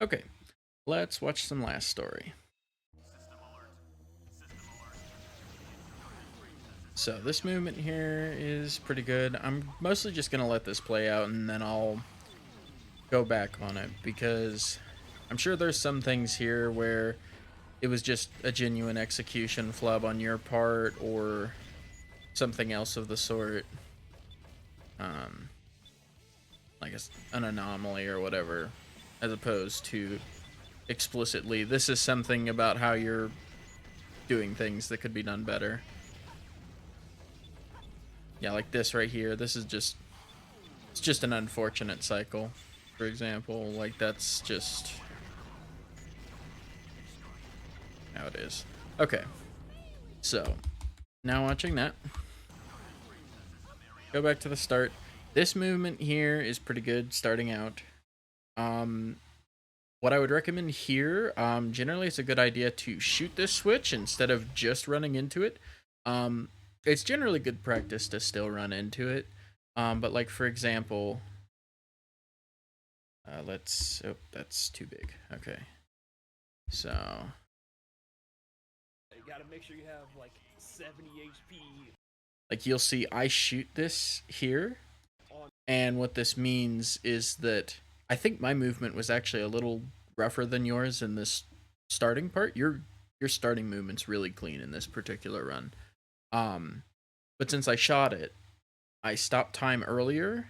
Okay, let's watch some last story. So this movement here is pretty good. I'm mostly just gonna let this play out and then I'll go back on it because I'm sure there's some things here where it was just a genuine execution flub on your part or something else of the sort. Um, like an anomaly or whatever, as opposed to explicitly, this is something about how you're doing things that could be done better. Yeah, like this right here. This is just, it's just an unfortunate cycle. For example, like that's just how it is. Okay, so now watching that, go back to the start. This movement here is pretty good starting out. Um, what I would recommend here, generally it's a good idea to shoot this switch instead of just running into it. Um, it's generally good practice to still run into it. But like for example, let's, oh, that's too big. Okay. So, You gotta make sure you have like 70 HP like you'll see I shoot this here, on. and what this means is that I think my movement was actually a little rougher than yours in this starting part. Your starting movement's really clean in this particular run. Um, but since I shot it, I stopped time earlier,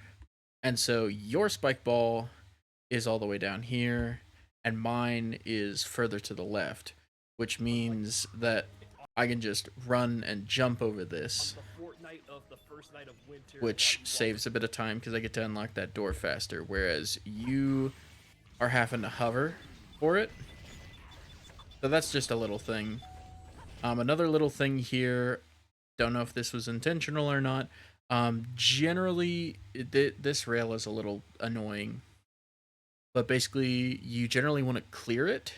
and so your spike ball is all the way down here, and mine is further to the left, which means that I can just run and jump over this, The fortnight of the first night of winter, which saves a bit of time because I get to unlock that door faster, whereas you are having to hover for it. So that's just a little thing. Another little thing here, don't know if this was intentional or not. Generally, this rail is a little annoying, but basically, you generally want to clear it.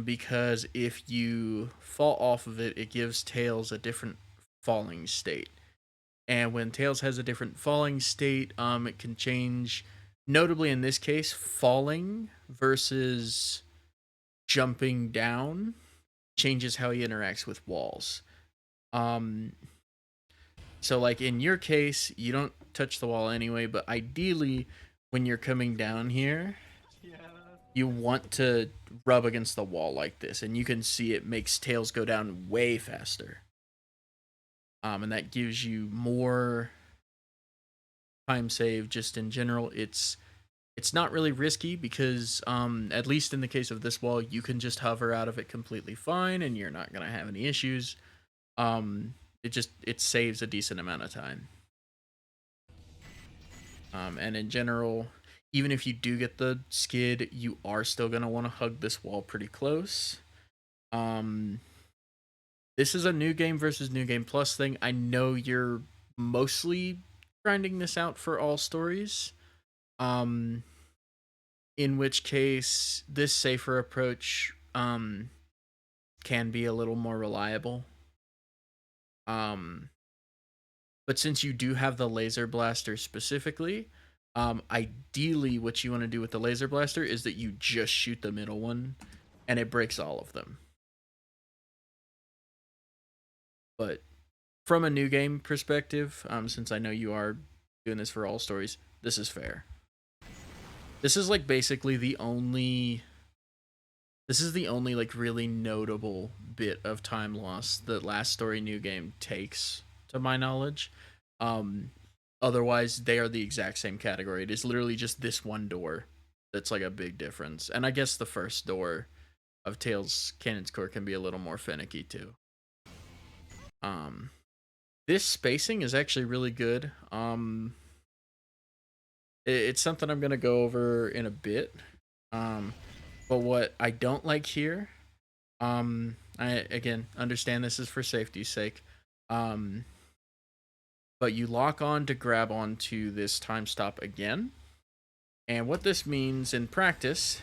Because if you fall off of it, it gives Tails a different falling state. And when Tails has a different falling state, it can change. Notably, in this case, falling versus jumping down changes how he interacts with walls. Um, so, like in your case, you don't touch the wall anyway, but ideally, when you're coming down here, yeah. you want to rub against the wall like this, and you can see it makes Tails go down way faster. And that gives you more time save just in general. It's not really risky because at least in the case of this wall, you can just hover out of it completely fine and you're not going to have any issues. um it saves a decent amount of time. And in general, even if you do get the skid, you are still going to want to hug this wall pretty close. um this is a new game versus new game plus thing. I know you're mostly grinding this out for all stories, um in which case this safer approach can be a little more reliable. Um, but since you do have the laser blaster specifically, ideally what you want to do with the laser blaster is that you just shoot the middle one and it breaks all of them. But from a new game perspective, since I know you are doing this for all stories, this is fair. This is like basically the only This is the only like really notable bit of time loss that last story new game takes, to my knowledge. Um, Otherwise, they are the exact same category. It is literally just this one door that's like a big difference, and I guess the first door of Tails Cannon's Core can be a little more finicky too. Um, this spacing is actually really good. It's something I'm gonna go over in a bit. But what I don't like here, I again understand this is for safety's sake. Um, but you lock on to grab onto this time stop again. And what this means in practice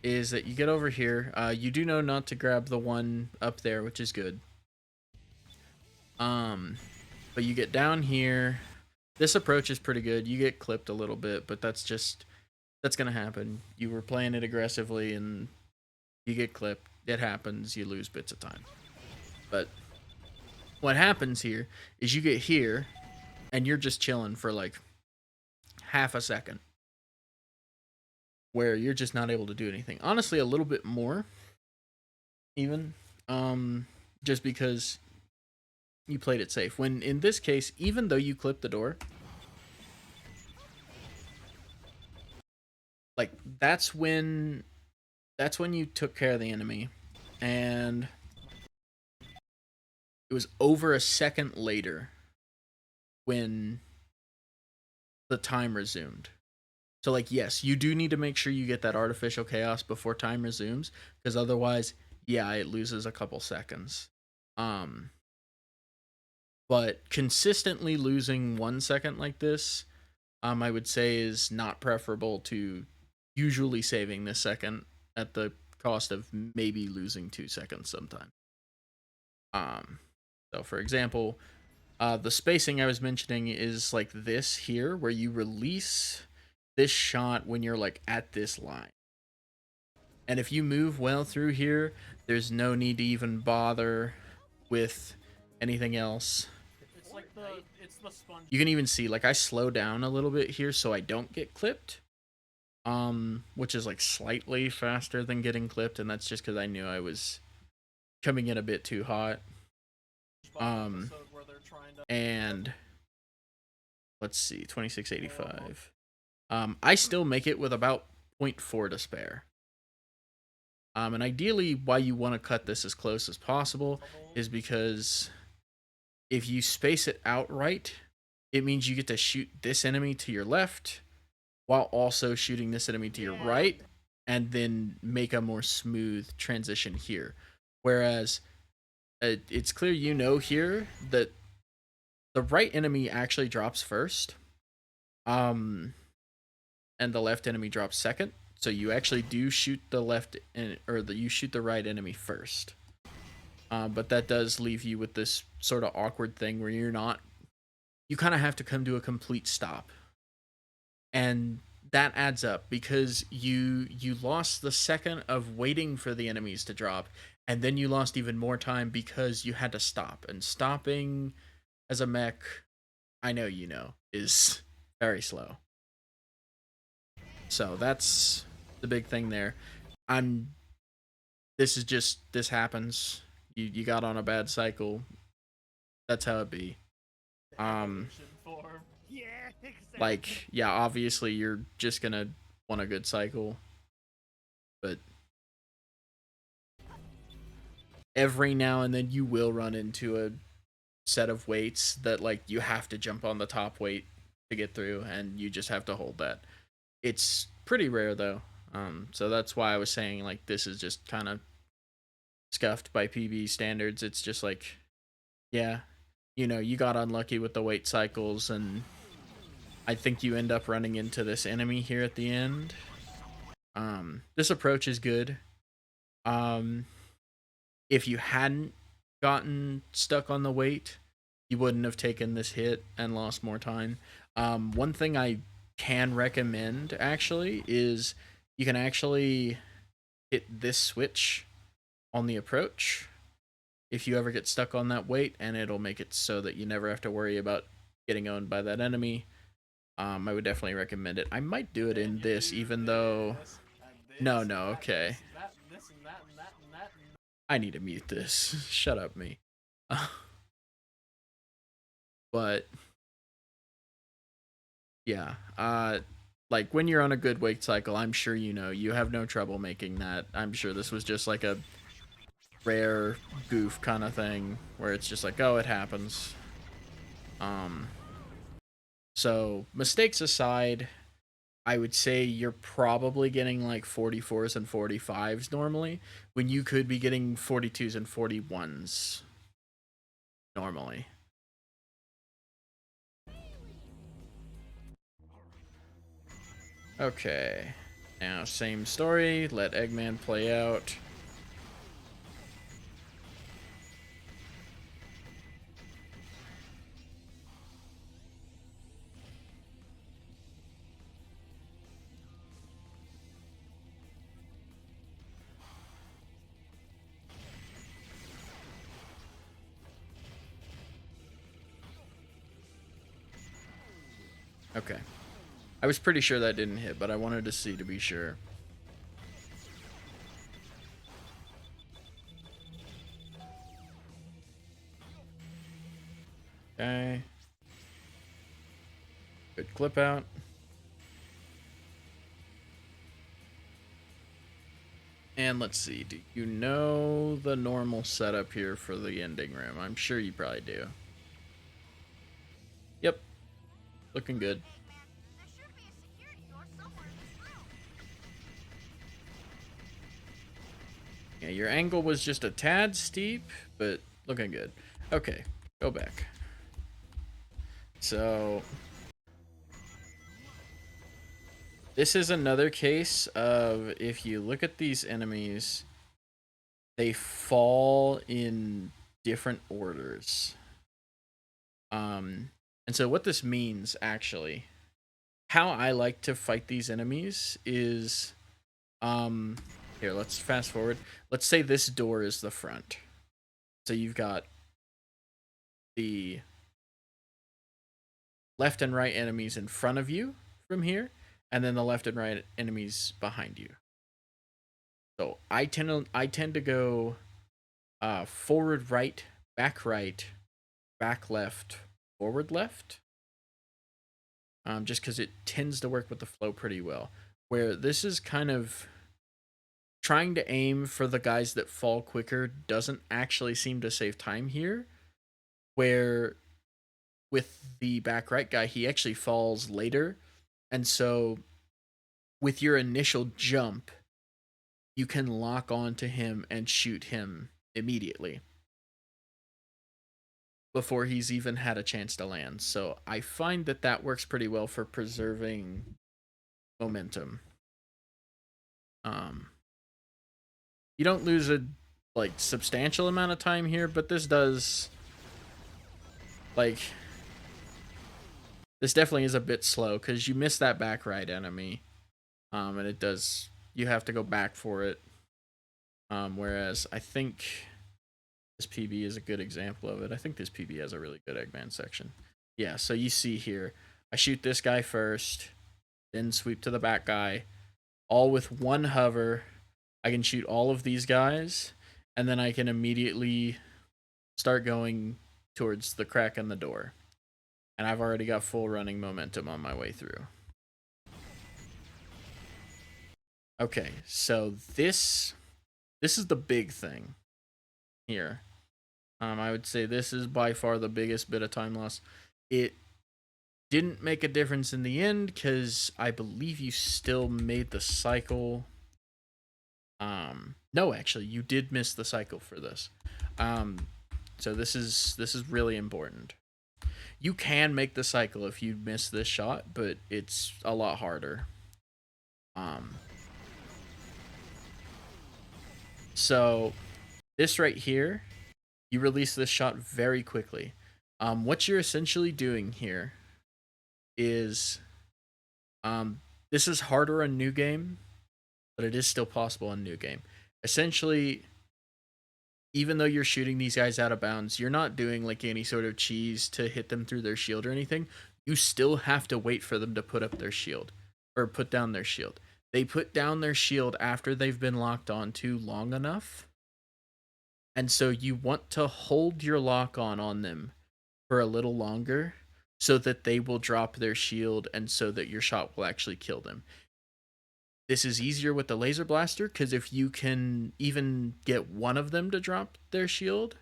is that you get over here. You do know not to grab the one up there, which is good. Um, but you get down here. This approach is pretty good. You get clipped a little bit, but that's just That's gonna happen. You were playing it aggressively and you get clipped. It happens. You lose bits of time. But what happens here is you get here and you're just chilling for like half a second where you're just not able to do anything. Honestly, a little bit more even, just because you played it safe. When in this case, even though you clipped the door, like that's when you took care of the enemy, and it was over a second later when the time resumed. So like yes, you do need to make sure you get that artificial chaos before time resumes, because otherwise, yeah, it loses a couple seconds. Um but consistently losing 1 second like this, I would say is not preferable to usually saving this second at the cost of maybe losing 2 seconds sometime. Um so for example, the spacing I was mentioning is like this here, where you release this shot when you're like at this line. And if you move well through here, there's no need to even bother with anything else. It's like it's the sponge. You can even see like I slow down a little bit here so I don't get clipped. Which is like slightly faster than getting clipped, and that's just because I knew I was coming in a bit too hot. Where they're trying to... And let's see, 2685. I still make it with about 0.4 to spare. And ideally, why you want to cut this as close as possible is because if you space it out right, it means you get to shoot this enemy to your left while also shooting this enemy to your right, and then make a more smooth transition here. Whereas it's clear you know here that the right enemy actually drops first, and the left enemy drops second. So you actually do shoot the left you shoot the right enemy first. But that does leave you with this sort of awkward thing where you kind of have to come to a complete stop. And that adds up because you lost the second of waiting for the enemies to drop, and then you lost even more time because you had to stop. And stopping as a mech, I know you know, is very slow. So that's the big thing there. This happens. You got on a bad cycle. That's how it be. Yeah, exactly. Like, yeah, obviously you're just gonna want a good cycle, but every now and then you will run into a set of weights that like you have to jump on the top weight to get through, and you just have to hold that. It's pretty rare though. So that's why I was saying like this is just kind of scuffed by PB standards. It's just like, yeah, you got unlucky with the weight cycles, and I think you end up running into this enemy here at the end. This approach is good. If you hadn't gotten stuck on the weight, you wouldn't have taken this hit and lost more time. One thing I can recommend actually is you can actually hit this switch on the approach if you ever get stuck on that weight, and it'll make it so that you never have to worry about getting owned by that enemy. I would definitely recommend it. I might do it in this, even though... No, okay. I need to mute this. Shut up, me. But yeah, like when you're on a good weight cycle, I'm sure you have no trouble making that. I'm sure this was just like a rare goof kind of thing where it's just like, oh, it happens. So mistakes aside, I would say you're probably getting like 44s and 45s normally, when you could be getting 42s and 41s normally. Okay, now same story, let Eggman play out. Okay. I was pretty sure that didn't hit, but I wanted to see to be sure. Okay. Good clip out. And let's see, do you know the normal setup here for the ending room? I'm sure you probably do. Yep. Looking good. Yeah, your angle was just a tad steep, but looking good. Okay, go back. So, this is another case of if you look at these enemies, they fall in different orders. And so what this means, actually, how I like to fight these enemies is, here, let's fast forward. Let's say this door is the front. So you've got the left and right enemies in front of you from here, and then the left and right enemies behind you. So I tend to go forward right, back left, forward left. Just because it tends to work with the flow pretty well. Where this is kind of trying to aim for the guys that fall quicker doesn't actually seem to save time here. Where with the back right guy, he actually falls later. And so with your initial jump, you can lock onto him and shoot him immediately before he's even had a chance to land. So I find that that works pretty well for preserving momentum. You don't lose a like substantial amount of time here, but this does like this definitely is a bit slow because you miss that back right enemy, and it does you have to go back for it. Whereas I think this PB is a good example of it. I think this PB has a really good Eggman section. Yeah, so you see here, I shoot this guy first, then sweep to the back guy, all with one hover. I can shoot all of these guys, and then I can immediately start going towards the crack in the door. And I've already got full running momentum on my way through. Okay, so this is the big thing here. I would say this is by far the biggest bit of time loss. It didn't make a difference in the end because I believe you still made the cycle. No, actually, you did miss the cycle for this. So this is really important. You can make the cycle if you miss this shot, but it's a lot harder. So this right here, you release this shot very quickly. What you're essentially doing here is, this is harder on new game, but it is still possible on new game. Essentially, even though you're shooting these guys out of bounds, you're not doing like any sort of cheese to hit them through their shield or anything. You still have to wait for them to put up their shield or put down their shield. They put down their shield after they've been locked on too long enough. And so you want to hold your lock on them for a little longer so that they will drop their shield and so that your shot will actually kill them. This is easier with the laser blaster because if you can even get one of them to drop their shield,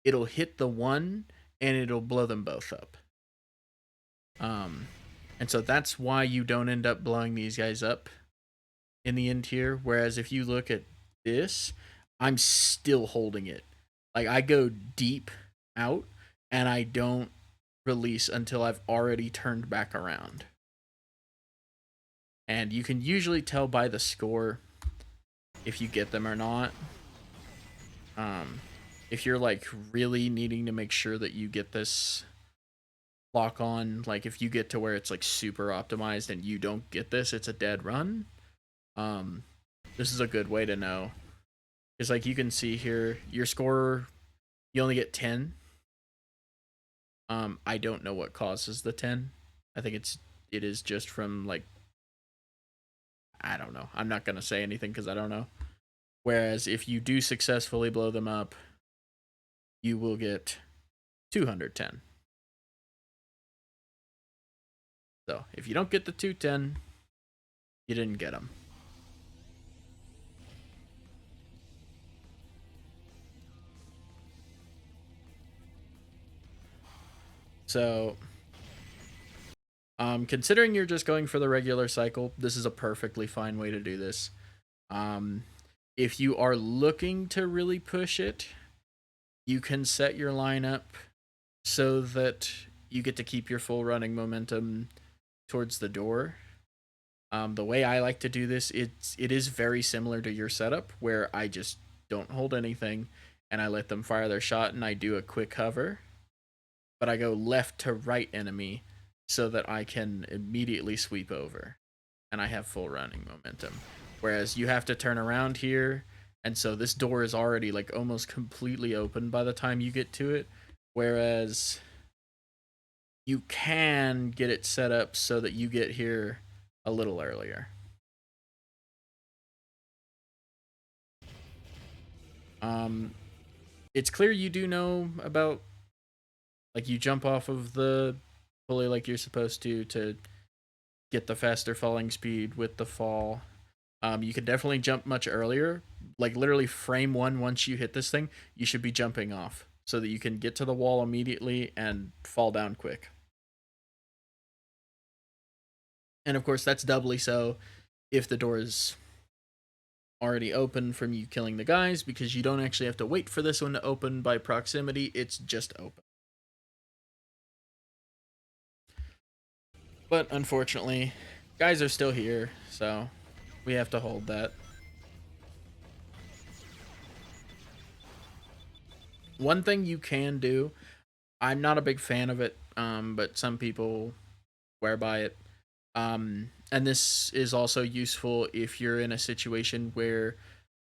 it'll hit the one and it'll blow them both up. And so that's why you don't end up blowing these guys up in the end here. Whereas if you look at this, I'm still holding it. Like I go deep out and I don't release until I've already turned back around. And you can usually tell by the score if you get them or not. If you're like really needing to make sure that you get this lock on, like if you get to where it's like super optimized and you don't get this, it's a dead run. This is a good way to know. Because like you can see here, your score, you only get 10. I don't know what causes the 10. I think it is just from like, I don't know. I'm not gonna say anything because I don't know. Whereas if you do successfully blow them up, you will get 210. So if you don't get the 210, you didn't get them. So, considering you're just going for the regular cycle, this is a perfectly fine way to do this. If you are looking to really push it, you can set your lineup so that you get to keep your full running momentum towards the door. The way I like to do this, it is very similar to your setup, where I just don't hold anything and I let them fire their shot and I do a quick hover, but I go left to right enemy so that I can immediately sweep over and I have full running momentum. Whereas you have to turn around here, and so this door is already like almost completely open by the time you get to it. Whereas you can get it set up so that you get here a little earlier. It's clear you do know about, like, you jump off of the pulley like you're supposed to get the faster falling speed with the fall. You could definitely jump much earlier. Like literally frame one, once you hit this thing, you should be jumping off so that you can get to the wall immediately and fall down quick. And of course, that's doubly so if the door is already open from you killing the guys, because you don't actually have to wait for this one to open by proximity, it's just open. But unfortunately, guys are still here, so we have to hold that. One thing you can do, I'm not a big fan of it, but some people swear by it. And this is also useful if you're in a situation where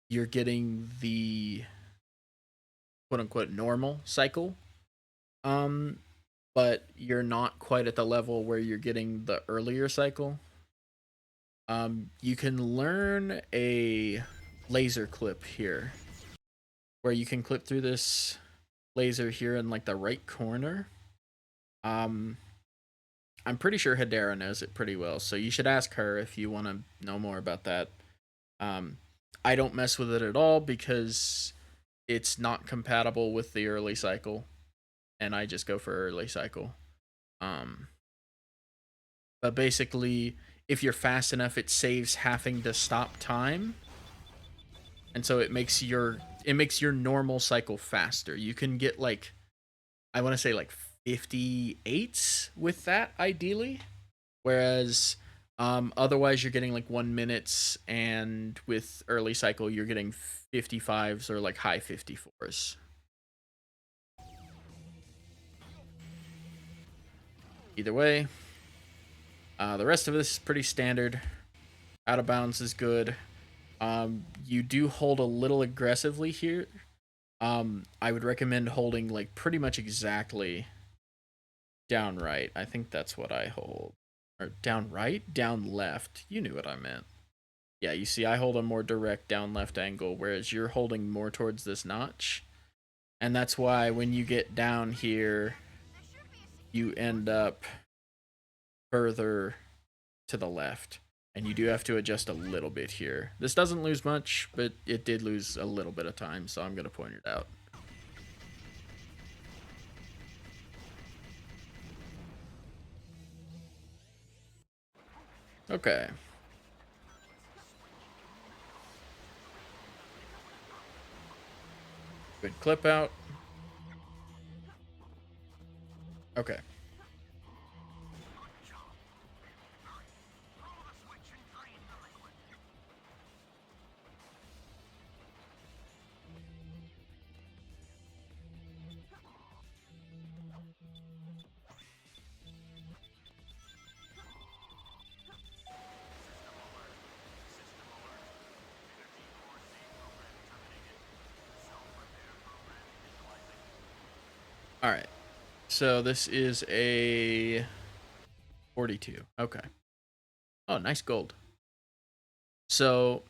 you're getting the quote unquote normal cycle, um, but you're not quite at the level where you're getting the earlier cycle. You can learn a laser clip here, where you can clip through this laser here in like the right corner. Um, I'm pretty sure Hedera knows it pretty well, so you should ask her if you want to know more about that. Um, I don't mess with it at all because it's not compatible with the early cycle, and I just go for early cycle. Um, but basically, if you're fast enough, it saves having to stop time, and so it makes your normal cycle faster. You can get like, I want to say like 58s with that ideally, whereas otherwise you're getting like 1 minutes, and with early cycle you're getting 55s or like high 54s. Either way, the rest of this is pretty standard. Out of bounds is good. You do hold a little aggressively here. I would recommend holding like pretty much exactly down right. I think that's what I hold. Or down right? Down left. You knew what I meant. Yeah, you see, I hold a more direct down left angle, whereas you're holding more towards this notch. And that's why when you get down here, you end up further to the left. And you do have to adjust a little bit here. This doesn't lose much, but it did lose a little bit of time, so I'm going to point it out. Okay. Good clip out. Okay. All right. So this is a 42. Okay. Oh, nice gold. So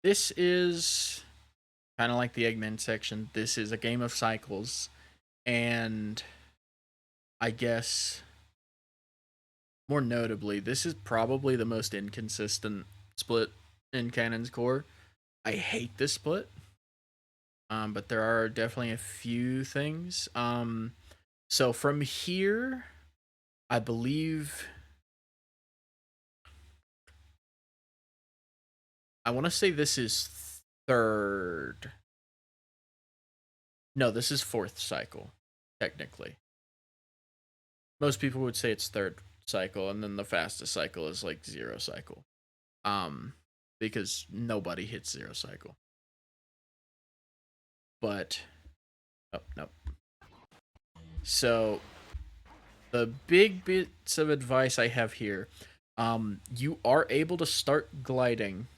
this is kind of like the Eggman section. This is a game of cycles, and I guess more notably, this is probably the most inconsistent split in Cannon's Core. I hate this split, but there are definitely a few things. So from here, I believe I want to say this is third. No, this is fourth cycle, technically. Most people would say it's third cycle, and then the fastest cycle is like zero cycle. Because nobody hits zero cycle. But oh no. So the big bits of advice I have here, you are able to start gliding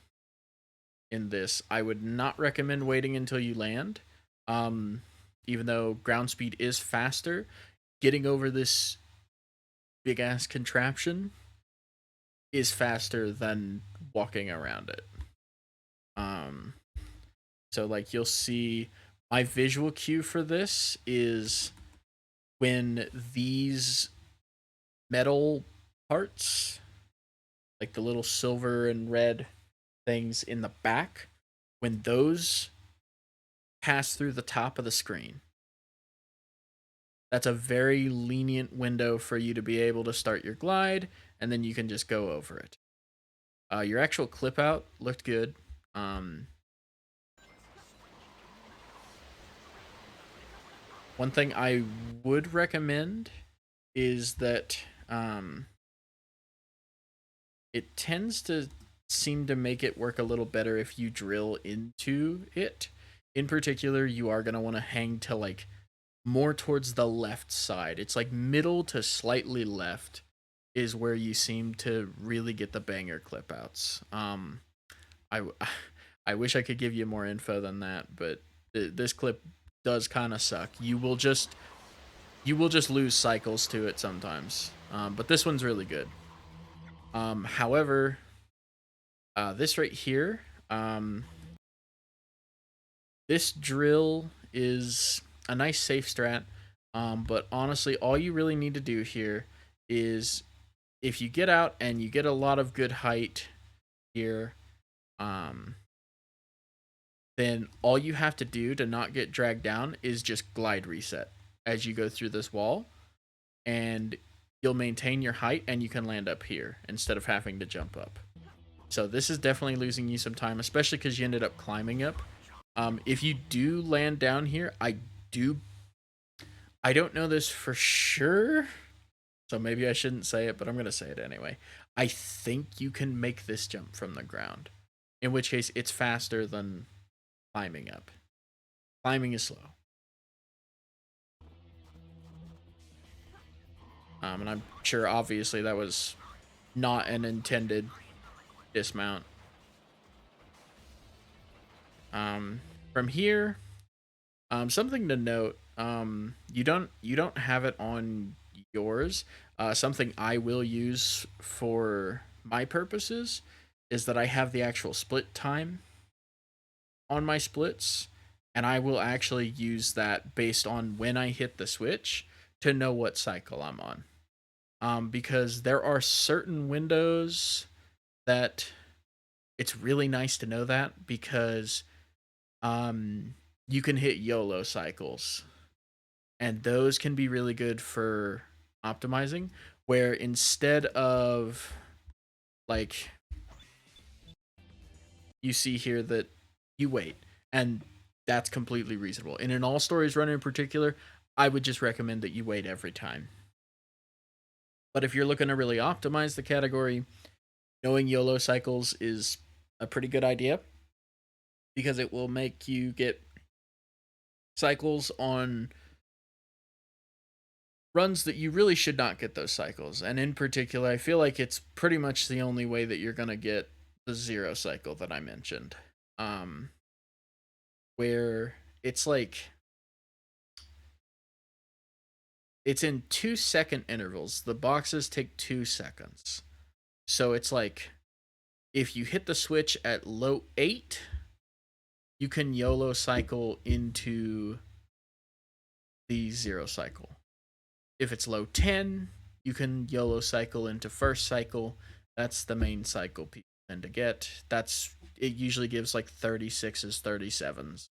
in this. I would not recommend waiting until you land. Even though ground speed is faster, getting over this big ass contraption is faster than walking around it. Um, so like you'll see my visual cue for this is when these metal parts, like the little silver and red things in the back, when those pass through the top of the screen, that's a very lenient window for you to be able to start your glide, and then you can just go over it. Your actual clip out looked good. One thing I would recommend is that it tends to seem to make it work a little better if you drill into it. In particular, you are going to want to hang to like more towards the left side. It's like middle to slightly left is where you seem to really get the banger clip outs. I I wish I could give you more info than that, but this clip does kind of suck. You will just lose cycles to it sometimes. But this one's really good. However, this right here, this drill is a nice safe strat. But honestly, all you really need to do here is if you get out and you get a lot of good height here, then all you have to do to not get dragged down is just glide reset as you go through this wall, and you'll maintain your height and you can land up here instead of having to jump up. So this is definitely losing you some time, especially because you ended up climbing up. If you do land down here, I don't know this for sure, so maybe I shouldn't say it, but I'm going to say it anyway. I think you can make this jump from the ground, in which case it's faster than climbing up. Climbing is slow. And I'm sure obviously that was not an intended dismount. From here, something to note, you don't have it on yours. Something I will use for my purposes is that I have the actual split time on my splits, and I will actually use that based on when I hit the switch to know what cycle I'm on. Because there are certain windows that it's really nice to know that, because you can hit YOLO cycles, and those can be really good for optimizing, where instead of like you see here that you wait, and that's completely reasonable. In an all stories run in particular, I would just recommend that you wait every time. But if you're looking to really optimize the category, knowing YOLO cycles is a pretty good idea, because it will make you get cycles on runs that you really should not get those cycles. And in particular, I feel like it's pretty much the only way that you're going to get the zero cycle that I mentioned. Where it's like it's in 2-second intervals. The boxes take 2 seconds. So it's like, if you hit the switch at low 8, you can YOLO cycle into the 0 cycle. If it's low 10, you can YOLO cycle into first cycle. That's the main cycle people tend to get. It usually gives like 36s, 37s.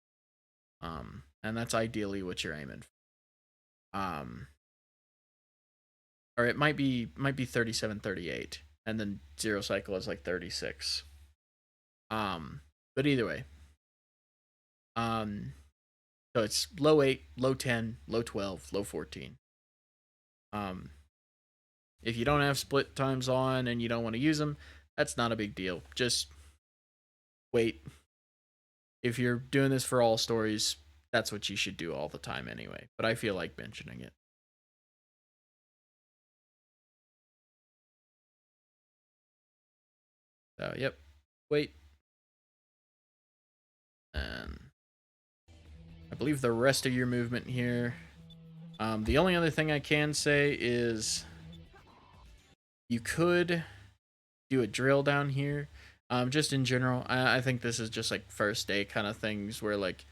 And that's ideally what you're aiming for. Or it might be 37, 38, and then 0 cycle is like 36. But either way. So it's low 8, low 10, low 12, low 14. If you don't have split times on and you don't want to use them, that's not a big deal. Just wait. If you're doing this for all stories, that's what you should do all the time anyway. But I feel like mentioning it. So, yep. Wait. And I believe the rest of your movement here. The only other thing I can say is you could do a drill down here. Just in general, I think this is just like first day kind of things where like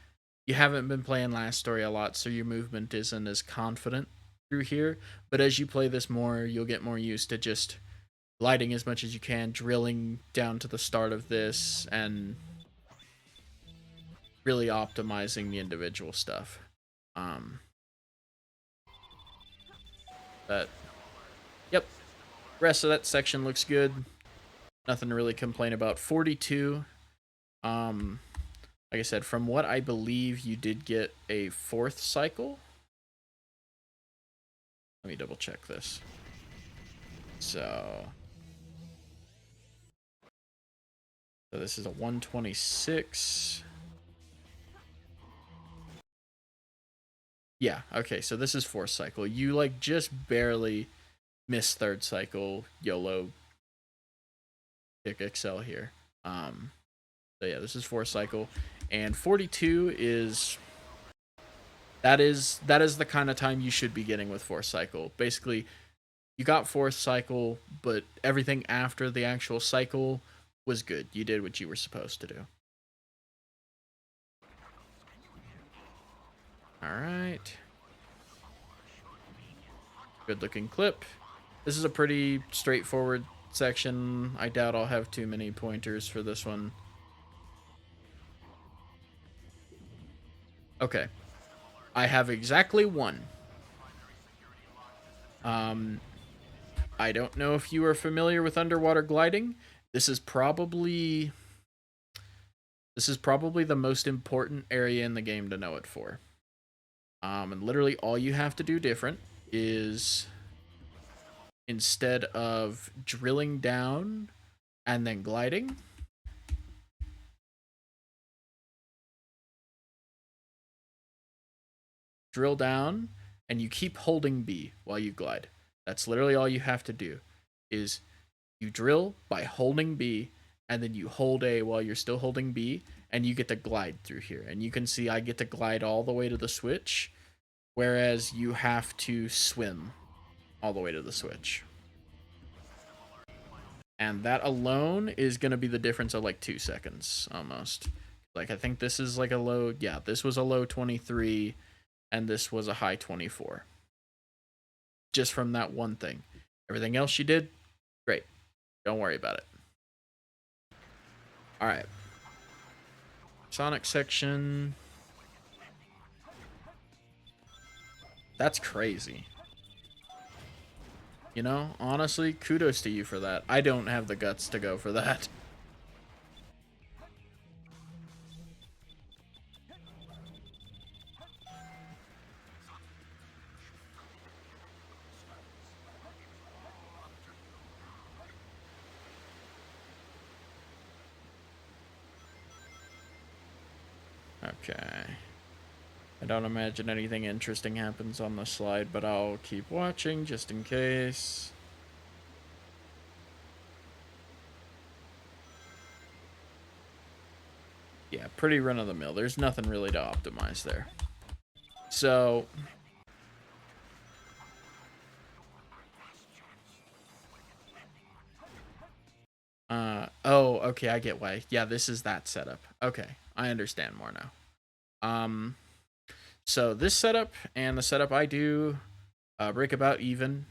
you haven't been playing last story a lot, so your movement isn't as confident through here. But as you play this more, you'll get more used to just gliding as much as you can, drilling down to the start of this, and really optimizing the individual stuff. But yep, rest of that section looks good. Nothing to really complain about. 42. Like I said, from what I believe, you did get a 4th cycle. Let me double check this. So this is a 126. Yeah, okay, so this is 4th cycle. You like just barely missed 3rd cycle YOLO kick Excel here. So yeah, this is 4th cycle. And 42 is that is the kind of time you should be getting with 4th cycle. Basically, you got 4th cycle, but everything after the actual cycle was good. You did what you were supposed to do. Alright. Good looking clip. This is a pretty straightforward section. I doubt I'll have too many pointers for this one. Okay. I have exactly one. I don't know if you are familiar with underwater gliding. This is probably the most important area in the game to know it for. And literally all you have to do different is, instead of drilling down and then gliding, drill down and you keep holding B while you glide. That's literally all you have to do, is you drill by holding B and then you hold A while you're still holding B, and you get to glide through here. And you can see I get to glide all the way to the switch, whereas you have to swim all the way to the switch. And that alone is going to be the difference of like 2 seconds almost. Like I think this is like a low, yeah, this was a low 23 and this was a high 24. Just from that one thing. Everything else you did, great. Don't worry about it. All right. Sonic section. That's crazy. You know, honestly, kudos to you for that. I don't have the guts to go for that. Okay. I don't imagine anything interesting happens on the slide, but I'll keep watching just in case. Yeah, pretty run-of-the-mill. There's nothing really to optimize there. So, okay, I get why. Yeah, this is that setup. Okay, I understand more now. So this setup and the setup I do break about even.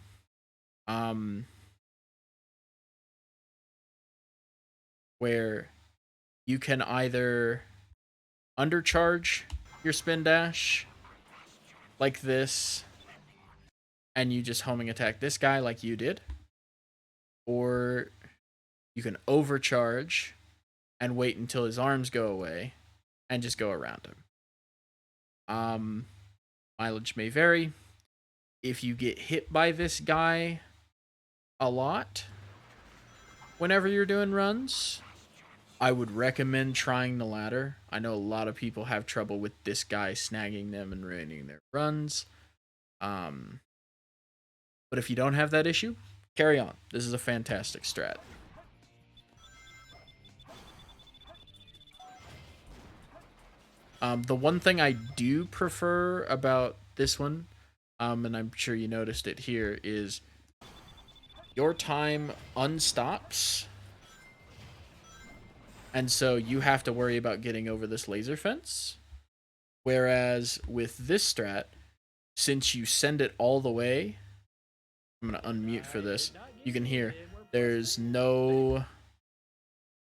Where you can either undercharge your spin dash like this, and you just homing attack this guy like you did, or you can overcharge and wait until his arms go away and just go around him. Mileage may vary. If you get hit by this guy a lot whenever you're doing runs, I would recommend trying the latter. I know a lot of people have trouble with this guy snagging them and ruining their runs. But if you don't have that issue, carry on. This is a fantastic strat. The one thing I do prefer about this one, and I'm sure you noticed it here, is your time unstops. And so you have to worry about getting over this laser fence. Whereas with this strat, since you send it all the way, I'm going to unmute for this. You can hear there's no,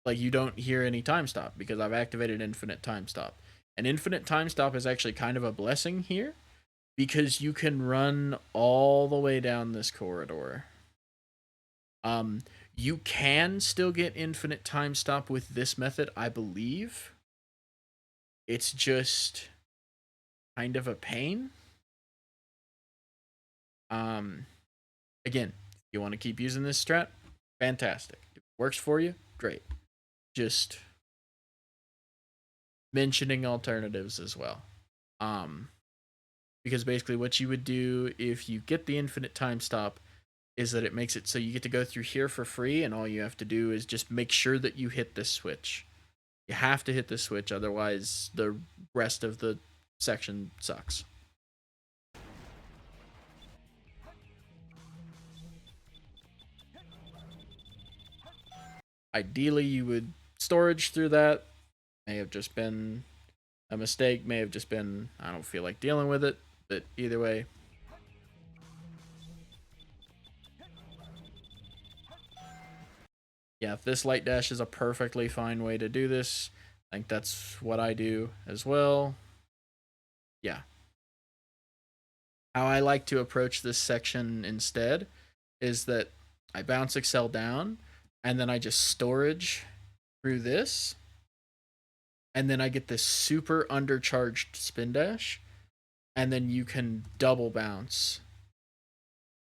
like, you don't hear any time stop because I've activated infinite time stop. And infinite time stop is actually kind of a blessing here because you can run all the way down this corridor. You can still get infinite time stop with this method, I believe. It's just kind of a pain. Again, if you want to keep using this strat, fantastic. If it works for you, great. Just mentioning alternatives as well. Because basically what you would do if you get the infinite time stop is that it makes it so you get to go through here for free, and all you have to do is just make sure that you hit this switch. You have to hit this switch, otherwise the rest of the section sucks. Ideally, you would storage through that. May have just been a mistake, may have just been, I don't feel like dealing with it, but either way. Yeah, this light dash is a perfectly fine way to do this. I think that's what I do as well. Yeah. How I like to approach this section instead is that I bounce Excel down, and then I just storage through this, and then I get this super undercharged spin dash, and then you can double bounce.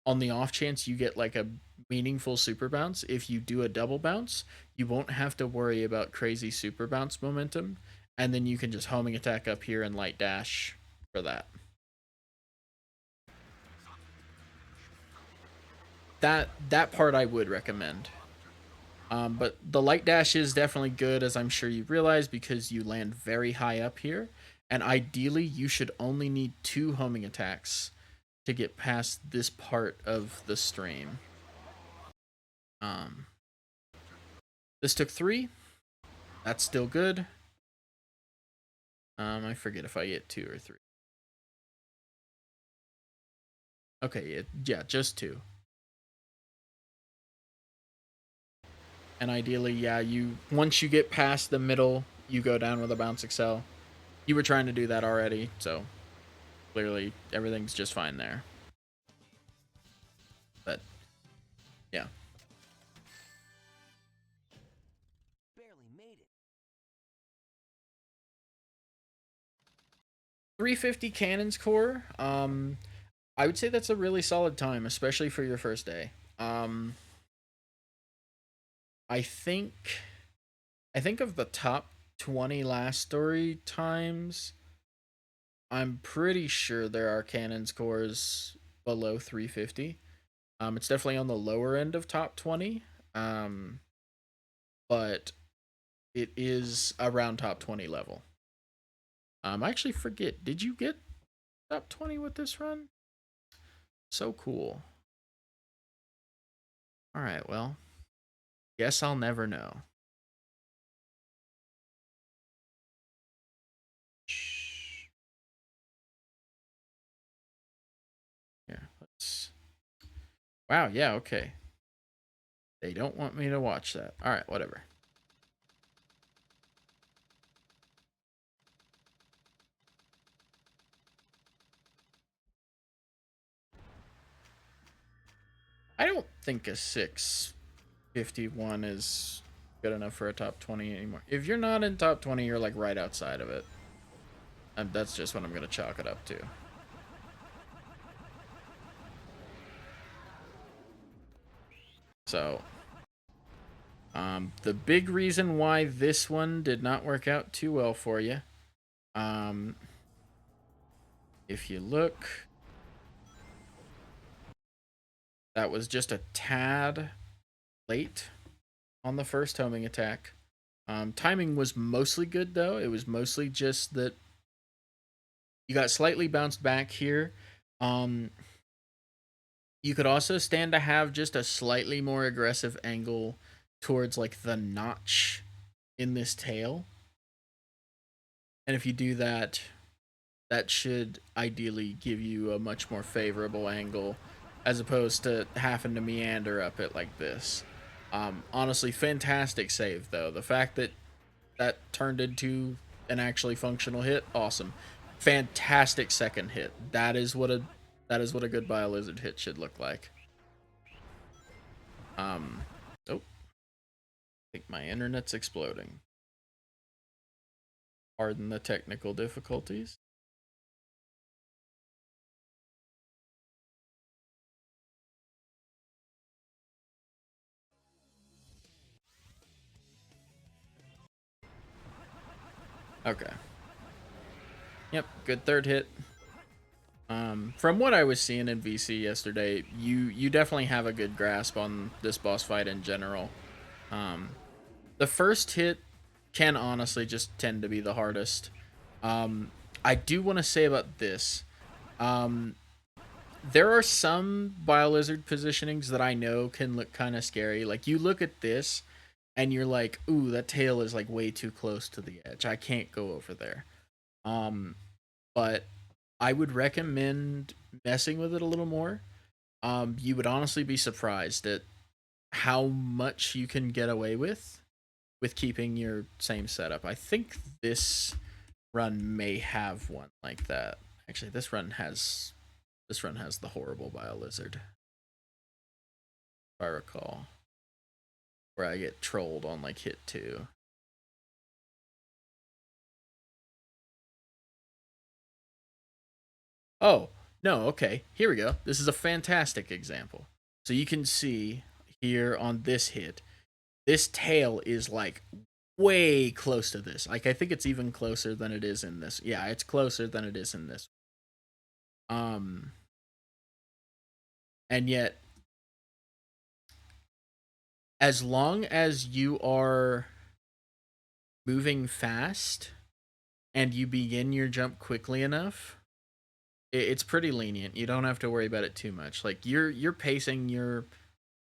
On the off chance you get like a meaningful super bounce, if you do a double bounce, you won't have to worry about crazy super bounce momentum, and then you can just homing attack up here and light dash for that. That part I would recommend. But the light dash is definitely good, as I'm sure you realize, because you land very high up here, and ideally you should only need 2 homing attacks to get past this part of the stream. This took 3. That's still good. I forget if I get 2 or 3. Okay, yeah, just 2. And ideally, yeah, once you get past the middle, you go down with a bounce excel. You were trying to do that already, so clearly everything's just fine there. But yeah. Barely made it. 350 cannons core. I would say that's a really solid time, especially for your first day. I think of the top 20 last story times, I'm pretty sure there are cannons cores below 350. It's definitely on the lower end of top 20. But it is around top 20 level. I actually forget, did you get top 20 with this run? So cool. All right, well, guess I'll never know. Wow, yeah, okay. They don't want me to watch that. Alright, whatever. I don't think a 651 is good enough for a top 20 anymore. If you're not in top 20, you're like right outside of it. And that's just what I'm going to chalk it up to. So, the big reason why this one did not work out too well for you, if you look, that was just a tad late on the first homing attack. Timing was mostly good though. It was mostly just that you got slightly bounced back here. You could also stand to have just a slightly more aggressive angle towards like the notch in this tail. And if you do that, that should ideally give you a much more favorable angle as opposed to having to meander up it like this. Honestly, fantastic save though. The fact that that turned into an actually functional hit, awesome. Fantastic second hit. That is what a good Biolizard hit should look like. Oh, I think my internet's exploding. Pardon the technical difficulties. Okay. Yep, good third hit. From what I was seeing in VC yesterday, you definitely have a good grasp on this boss fight in general. The first hit can honestly just tend to be the hardest. I do want to say about this. There are some Biolizard positionings that I know can look kind of scary. Like you look at this and you're like, ooh, that tail is like way too close to the edge. I can't go over there. But I would recommend messing with it a little more. You would honestly be surprised at how much you can get away with keeping your same setup. I think this run may have one like that. Actually, this run has the horrible Biolizard, if I recall, where I get trolled on like hit 2. Oh, no, okay. Here we go. This is a fantastic example. So you can see here on this hit, this tail is like way close to this. Like I think it's even closer than it is in this. Yeah, it's closer than it is in this. Um and yet as long as you are moving fast and you begin your jump quickly enough, it's pretty lenient. You don't have to worry about it too much. Like you're pacing your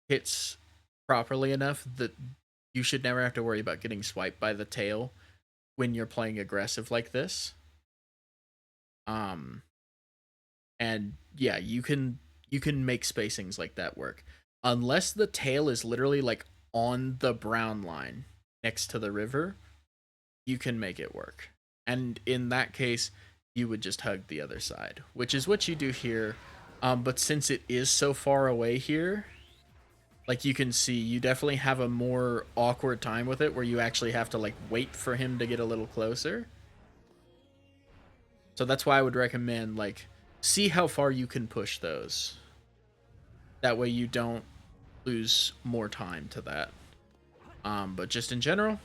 hits properly enough that you should never have to worry about getting swiped by the tail when you're playing aggressive like this. Um and yeah, you can make spacings like that work. Unless the tail is literally like on the brown line next to the river, you can make it work. And in that case, you would just hug the other side, which is what you do here. But since it is so far away here, like you can see, you definitely have a more awkward time with it where you actually have to like wait for him to get a little closer. So that's why I would recommend like see how far you can push those. That way you don't lose more time to that. But just in general,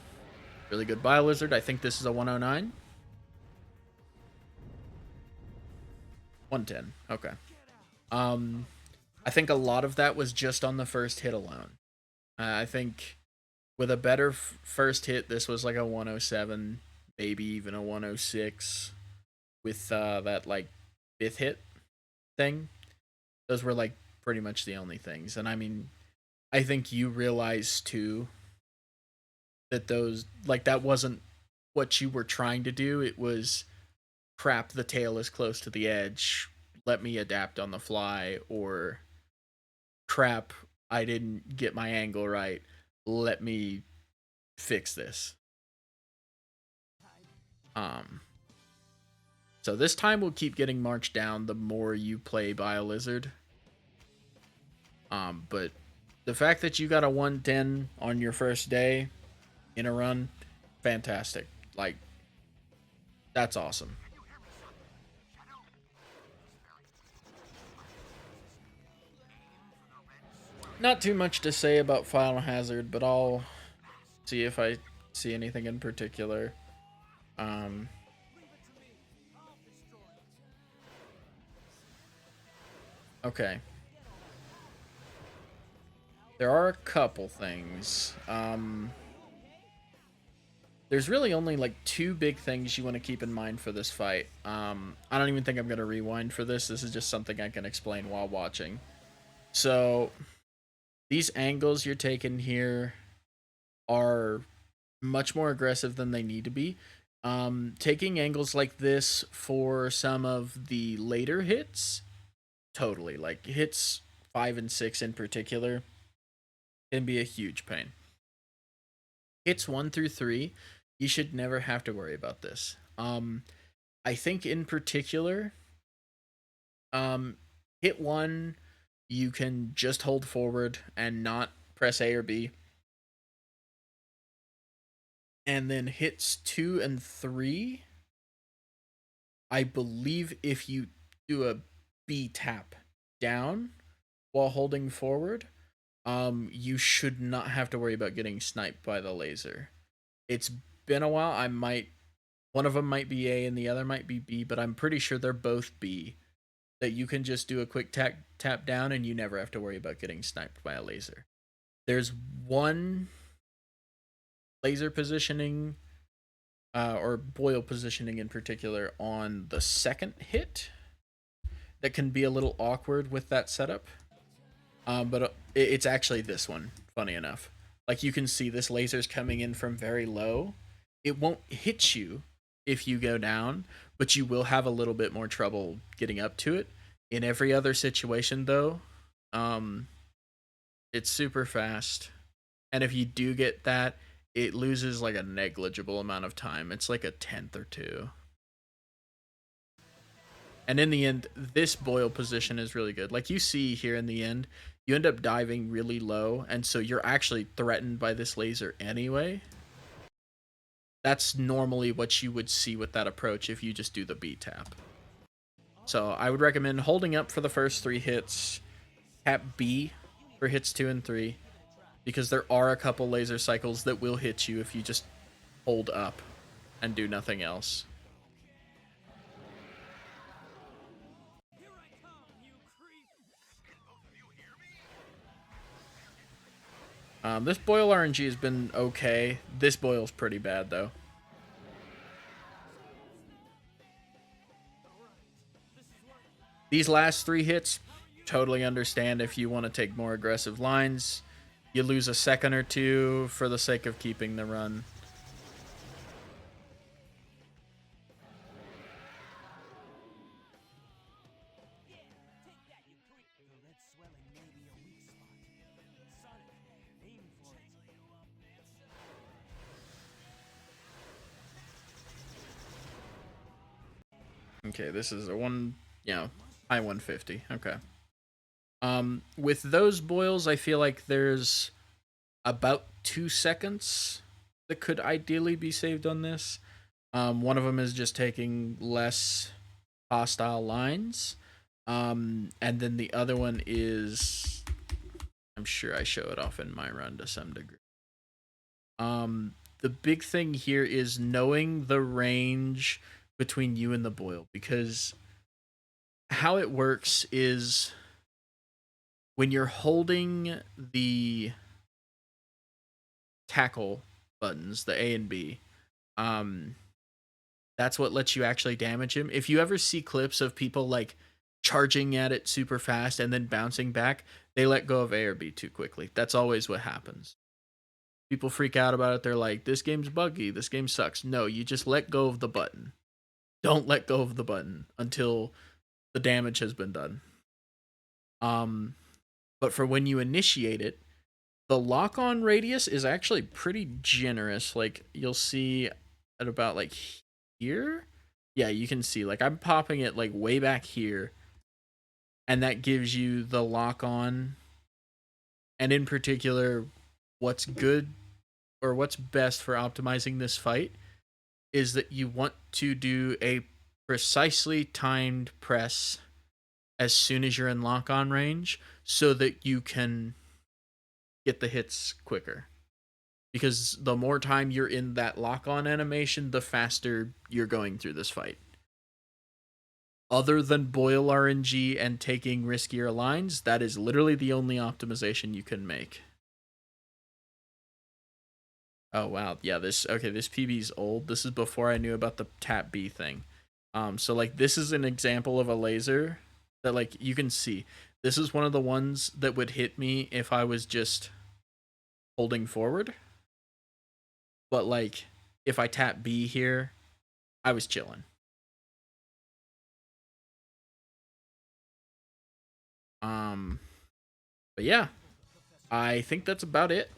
really good Biolizard. I think this is a 109. 110. Okay. I think a lot of that was just on the first hit alone. I think with a better first hit, this was like a 107, maybe even a 106. With that like fifth hit thing, those were like pretty much the only things. And I mean, I think you realize too that those like that wasn't what you were trying to do. It was crap, the tail is close to the edge, let me adapt on the fly, or crap, I didn't get my angle right. Let me fix this. So this time will keep getting marched down the more you play BioLizard. But the fact that you got a 110 on your first day in a run, fantastic. Like, that's awesome. Not too much to say about Final Hazard, but I'll see if I see anything in particular. Okay. There are a couple things. There's really only like two big things you want to keep in mind for this fight. I don't even think I'm going to rewind for this. This is just something I can explain while watching. So, these angles you're taking here are much more aggressive than they need to be. Taking angles like this for some of the later hits, totally. Like hits 5 and 6 in particular, can be a huge pain. Hits 1 through 3, you should never have to worry about this. I think in particular, hit 1, you can just hold forward and not press A or B. And then hits 2 and 3, I believe if you do a B tap down while holding forward, you should not have to worry about getting sniped by the laser. It's been a while. One of them might be A and the other might be B, but I'm pretty sure they're both B. That you can just do a quick tap down and you never have to worry about getting sniped by a laser. There's one laser positioning or boil positioning in particular on the second hit that can be a little awkward with that setup. But it's actually this one, funny enough. Like you can see this laser's coming in from very low. It won't hit you if you go down, but you will have a little bit more trouble getting up to it. In every other situation though, it's super fast. And if you do get that, it loses like a negligible amount of time. It's like a tenth or two. And in the end, this boil position is really good. Like you see here in the end, you end up diving really low, and so you're actually threatened by this laser anyway. That's normally what you would see with that approach if you just do the B tap. So I would recommend holding up for the first 3 hits, tap B for hits 2 and 3, because there are a couple laser cycles that will hit you if you just hold up and do nothing else. This boil RNG has been okay. This boil's pretty bad though. These last 3 hits, totally understand if you want to take more aggressive lines. You lose a second or two for the sake of keeping the run. Okay, this is a high 150. Okay. With those boils, I feel like there's about 2 seconds that could ideally be saved on this. One of them is just taking less hostile lines. And then the other one is, I'm sure I show it off in my run to some degree. The big thing here is knowing the range between you and the boil, because how it works is when you're holding the tackle buttons, the A and B, that's what lets you actually damage him. If you ever see clips of people like charging at it super fast and then bouncing back, they let go of A or B too quickly. That's always what happens. People freak out about it. They're like, this game's buggy, this game sucks. No, you just let go of the button. Don't let go of the button until the damage has been done. But for when you initiate it, the lock-on radius is actually pretty generous. Like, you'll see at about like here. Yeah, you can see like I'm popping it like way back here, and that gives you the lock-on. And in particular, what's good or what's best for optimizing this fight is that you want to do a precisely timed press as soon as you're in lock-on range so that you can get the hits quicker. Because the more time you're in that lock-on animation, the faster you're going through this fight. Other than Boyle RNG and taking riskier lines, that is literally the only optimization you can make. Oh wow, yeah, this PB's old. This is before I knew about the tap B thing. So like this is an example of a laser that like you can see. This is one of the ones that would hit me if I was just holding forward. But like if I tap B here, I was chilling. But yeah, I think that's about it.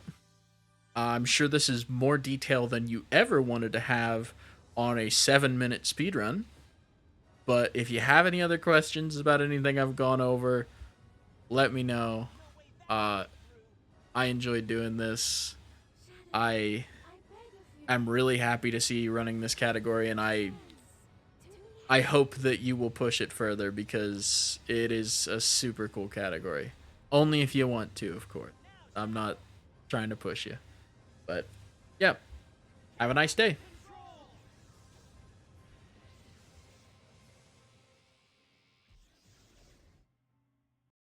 I'm sure this is more detail than you ever wanted to have on a 7-minute speedrun. But if you have any other questions about anything I've gone over, let me know. I enjoyed doing this. I am really happy to see you running this category, and I hope that you will push it further because it is a super cool category. Only if you want to, of course. I'm not trying to push you. But, yeah. Have a nice day.